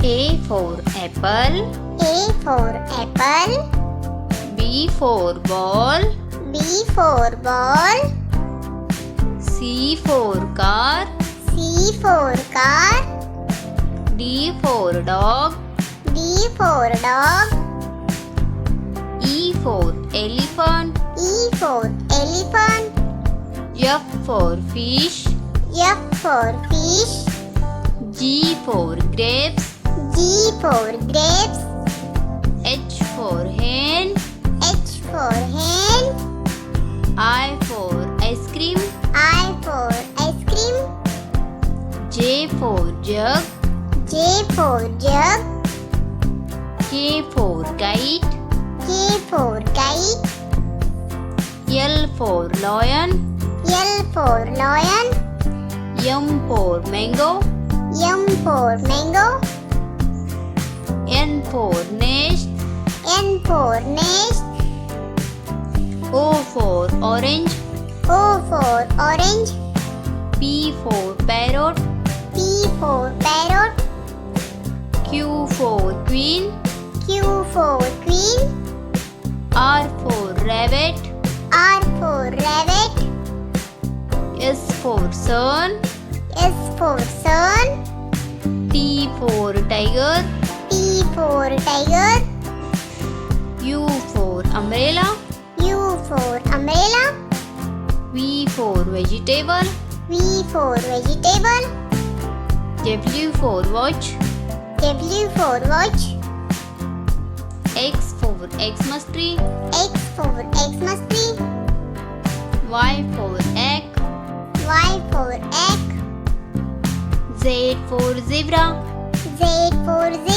A for apple. A for apple. B for ball. B for ball. C for car. C for car. D for dog. D for dog. E for elephant. E for elephant. F for fish. F for fish. G for grapes. G for grapes. H for hen. H for hen. I for ice cream. I for ice cream. J for jug. J for jug. K for kite. K for kite. L for lion. L for lion. M for mango. M for mango. N for nest. N for nest. O for orange. O for orange. P for parrot. P for parrot. Q for queen. Q for queen. R for rabbit. R for rabbit. S for sun. S for sun. T for tiger. T for tiger. U for umbrella. U for umbrella. V for vegetable. V for vegetable. W for watch. W for watch. X for Xmas tree. X for Xmas tree. Y for egg. Y for egg. Z for zebra. Z for zebra.